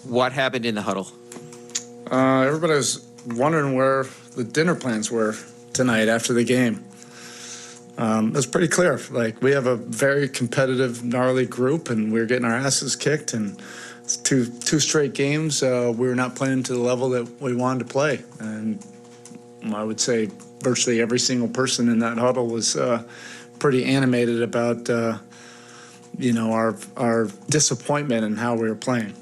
What happened in the huddle? Everybody was wondering where the dinner plans were tonight after the game. It was pretty clear. Like, we have a very competitive, gnarly group, and we were getting our asses kicked. And it's two straight games. We were not playing to the level that we wanted to play. And I would say virtually every single person in that huddle was pretty animated about, our disappointment in how we were playing.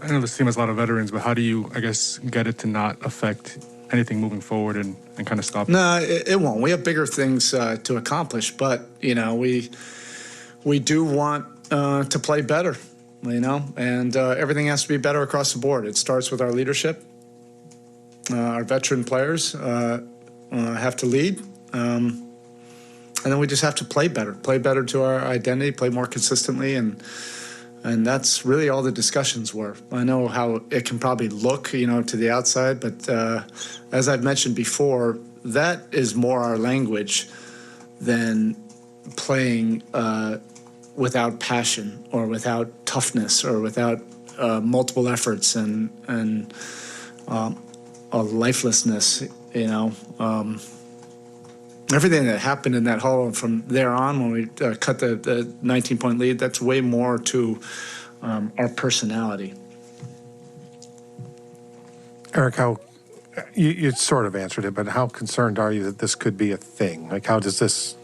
I know this team has a lot of veterans, but how do you, I guess, get it to not affect anything moving forward and kind of stop? No, it won't. We have bigger things to accomplish, but, we do want to play better, and everything has to be better across the board. It starts with our leadership. Our veteran players have to lead, and then we just have to play better to our identity, play more consistently, and that's really all the discussions were. I know how it can probably look, to the outside, but as I've mentioned before, that is more our language than playing without passion or without toughness or without multiple efforts and a lifelessness, everything that happened in that huddle from there on when we cut the 19-point lead, that's way more to our personality. Erik, you sort of answered it, but how concerned are you that this could be a thing? Like, how does this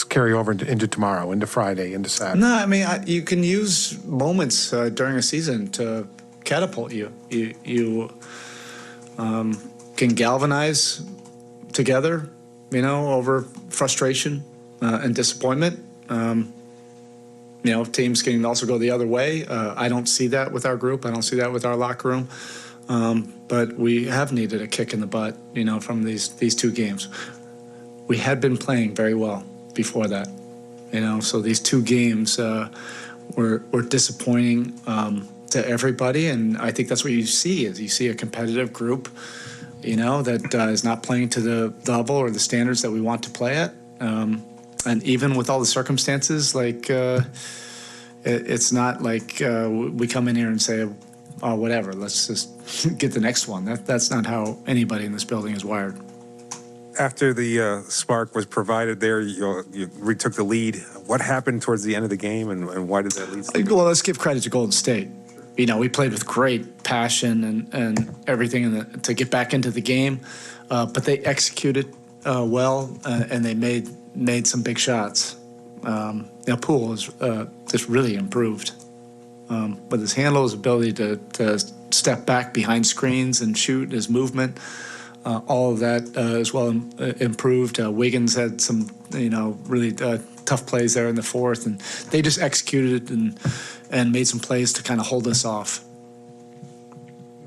carry over into tomorrow, into Friday, into Saturday? No, I mean, you can use moments during a season to catapult you. You can galvanize together, over frustration and disappointment. Teams can also go the other way. I don't see that with our group. I don't see that with our locker room. But we have needed a kick in the butt, from these two games. We had been playing very well before that, so these two games were disappointing to everybody. And I think that's what you see a competitive group that is not playing to the level or the standards that we want to play at. And even with all the circumstances, it's not like we come in here and say, oh, whatever, let's just get the next one. That's not how anybody in this building is wired. After the spark was provided there, you retook the lead. What happened towards the end of the game, and why did that lead? Well, let's give credit to Golden State. We played with great passion and everything to get back into the game, but they executed well, and they made some big shots. Poole has just really improved with his handle, his ability to step back behind screens and shoot, his movement. All of that as well improved. Wiggins had some, really tough plays there in the fourth, and they just executed and made some plays to kind of hold us off.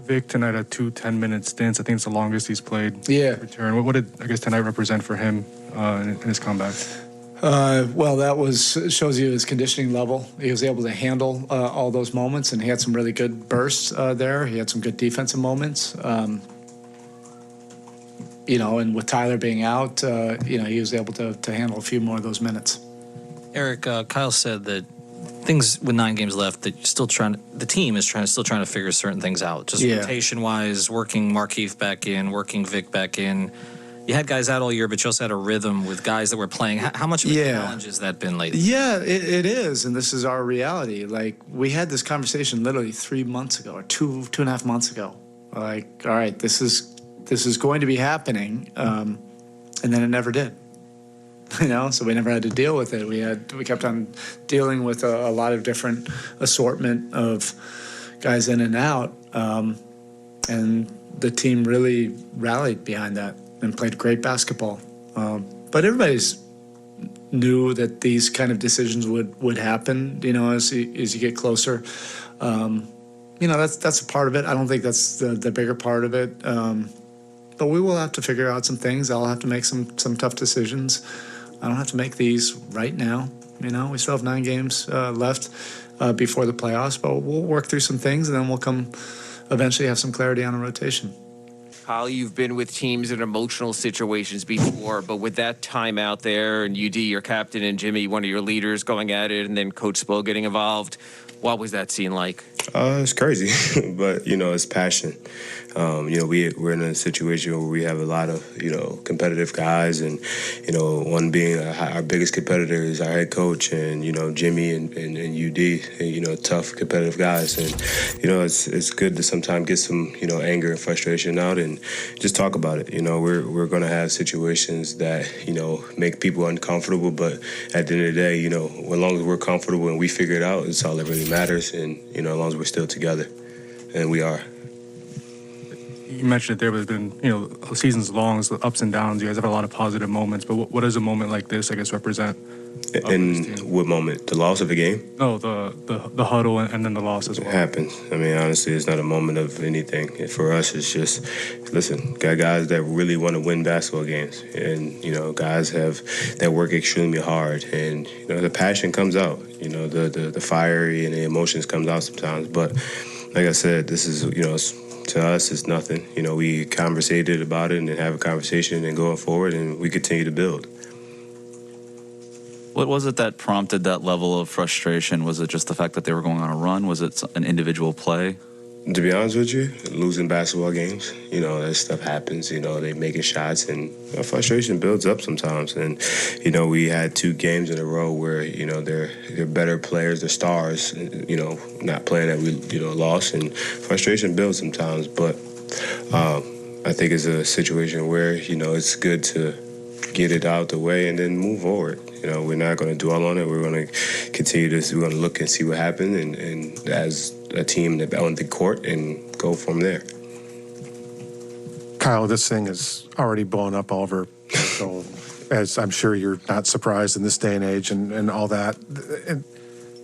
Vic tonight had 2 10-minute stints. I think it's the longest he's played. Yeah. Return. What did, I guess, tonight represent for him in his comeback? Well, that shows you his conditioning level. He was able to handle all those moments, and he had some really good bursts there. He had some good defensive moments. And with Tyler being out, he was able to handle a few more of those minutes. Erik, Kyle said that things with 9 games left, that the team is still trying to figure certain things out. Just rotation-wise, working Markieff back in, working Vic back in. You had guys out all year, but you also had a rhythm with guys that were playing. How much of a challenge has that been lately? Yeah, it is, and this is our reality. Like, we had this conversation literally 3 months ago, or 2.5 months ago. Like, all right, this is going to be happening, and then it never did. So we never had to deal with it. We kept on dealing with a lot of different assortment of guys in and out, and the team really rallied behind that and played great basketball. But everybody's knew that these kind of decisions would happen, as you get closer. That's a part of it. I don't think that's the bigger part of it. But we will have to figure out some things. I'll have to make some tough decisions. I don't have to make these right now. We still have 9 games left before the playoffs, but we'll work through some things, and then we'll eventually have some clarity on a rotation. Kyle, you've been with teams in emotional situations before, but with that time out there and UD, your captain, and Jimmy, one of your leaders, going at it, and then Coach Spo getting involved, What was that scene like? It's crazy, but it's passion. We're in a situation where we have a lot of competitive guys, and one being our biggest competitor is our head coach, and Jimmy and UD, tough competitive guys, and it's good to sometimes get some anger and frustration out and just talk about it. We're going to have situations that make people uncomfortable, but at the end of the day, as long as we're comfortable and we figure it out, it's all that really matters, and as long as we're still together, and we are. You mentioned that there has been, seasons long, so ups and downs. You guys have a lot of positive moments, but what does a moment like this, I guess, represent? In what moment? The loss of a game? No, the huddle and then the loss as well. It happens. I mean, honestly, it's not a moment of anything. For us, it's just, listen, got guys that really want to win basketball games, and guys that work extremely hard, and the passion comes out. The fiery and the emotions comes out sometimes. But like I said, this is to us, it's nothing. We conversated about it and have a conversation and going forward, and we continue to build. What was it that prompted that level of frustration? Was it just the fact that they were going on a run? Was it an individual play? To be honest with you, losing basketball games, that stuff happens. They making shots, and frustration builds up sometimes. And we had 2 games in a row where they're better players, they're stars, not playing that we lost, and frustration builds sometimes. But I think it's a situation where it's good to get it out the way and then move forward. We're not going to dwell on it. We're going to continue this. We're going to look and see what happened, and as a team on the court, and go from there. Kyle, this thing is already blown up all over, so as I'm sure you're not surprised in this day and age and all that. And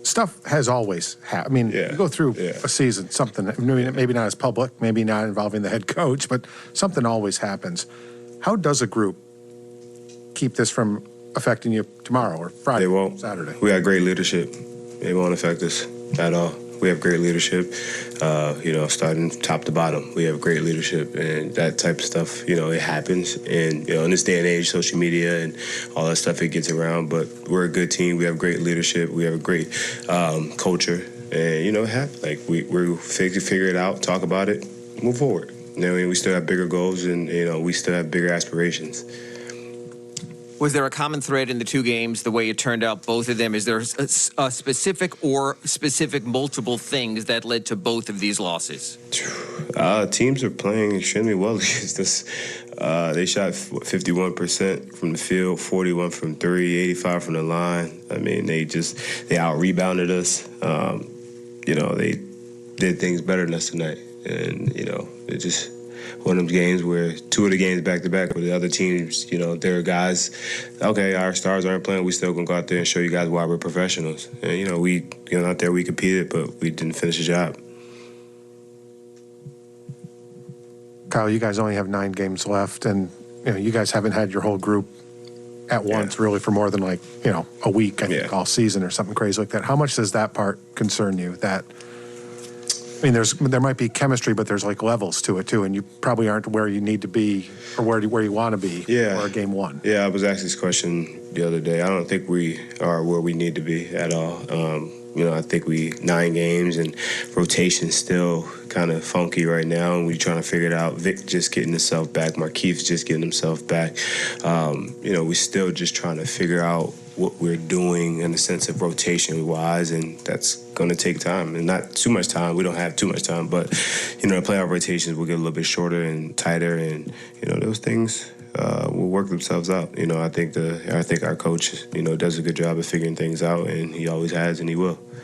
stuff has always happened. I mean, you go through a season, something, maybe not as public, maybe not involving the head coach, but something always happens. How does a group keep this from affecting you tomorrow or Friday, Saturday? We got great leadership. It won't affect us at all. We have great leadership, starting top to bottom. We have great leadership, and that type of stuff, it happens. And, in this day and age, social media and all that stuff, it gets around. But we're a good team. We have great leadership. We have a great culture. And, we're figure it out, talk about it, move forward. We still have bigger goals, and, we still have bigger aspirations. Was there a common thread in the 2 games, the way it turned out, both of them? Is there a specific multiple things that led to both of these losses? Teams are playing extremely well against us. They shot 51% from the field, 41 from 3, 85 from the line. I mean, they out-rebounded us. They did things better than us tonight. And, it just one of them games where 2 of the games back-to-back with the other teams, there are guys, okay, our stars aren't playing, we still going to go out there and show you guys why we're professionals. And, we got out there, we competed, but we didn't finish the job. Kyle, you guys only have 9 games left, and you guys haven't had your whole group at once really for more than a week, I think, all season or something crazy like that. How much does that part concern you? That there might be chemistry, but there's levels to it too, and you probably aren't where you need to be or where you want to be for game 1. Yeah, I was asked this question the other day. I don't think we are where we need to be at all. I think 9 games and rotation's still kind of funky right now, and we're trying to figure it out. Vic just getting himself back. Markeith's just getting himself back. We're still just trying to figure out what we're doing in the sense of rotation-wise, and that's going to take time. And not too much time. We don't have too much time, but, the playoff rotations will get a little bit shorter and tighter, and, those things will work themselves out. I think our coach, does a good job of figuring things out, and he always has, and he will.